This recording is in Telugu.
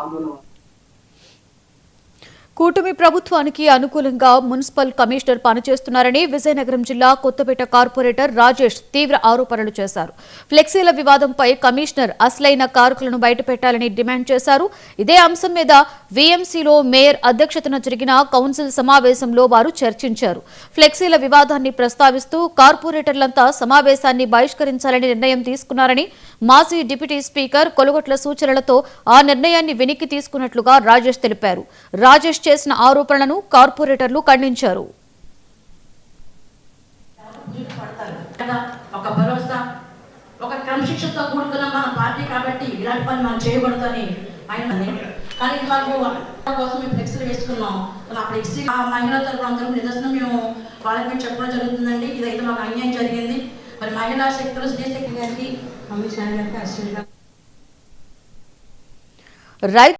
ఆందోళన కూటమి ప్రభుత్వానికి అనుకూలంగా మున్సిపల్ కమిషనర్ పనిచేస్తున్నారని విజయనగరం జిల్లా కొత్తపేట కార్పొరేటర్ రాజేష్ తీవ్ర ఆరోపణలు చేశారు. ఫ్లెక్సీల వివాదంపై కమిషనర్ అసలైన కారకులను బయటపెట్టాలని డిమాండ్ చేశారు. ఇదే అంశం మీద వీఎంసీలో మేయర్ అధ్యక్షతన జరిగిన కౌన్సిల్ సమావేశంలో వారు చర్చించారు. ఫ్లెక్సీల వివాదాన్ని ప్రస్తావిస్తూ కార్పొరేటర్లంతా సమావేశాన్ని బహిష్కరించాలని నిర్ణయం తీసుకున్నారని, మాజీ డిప్యూటీ స్పీకర్ కొలుగొట్ల సూచనలతో ఆ నిర్ణయాన్ని వెనక్కి తీసుకున్నట్లుగా రాజేష్ తెలిపారు. రాజేష్ చేసిన ఆరోపణలను కార్పొరేటర్లు ఖండించారు. ఒక భరోసా, ఒక క్రమశిక్షణతో కూడుకున్న మన పార్టీ కాబట్టి ఇలాంటి పని మనం చేయకూడదని ఆయన కానీ మాకు కోసం మేము ఫ్లెక్సీలు వేసుకున్నాం. ఆ ఫ్లెక్సీ ఆ మహిళా తరపున అందరూ నిదర్శనం మేము వాళ్ళకి మేము చెప్పడం జరుగుతుందండి. ఇదైతే మాకు అన్యాయం జరిగింది. మరి మహిళా శక్తులు శ్రీశక్తి గారికి అమిత్ షా గారికి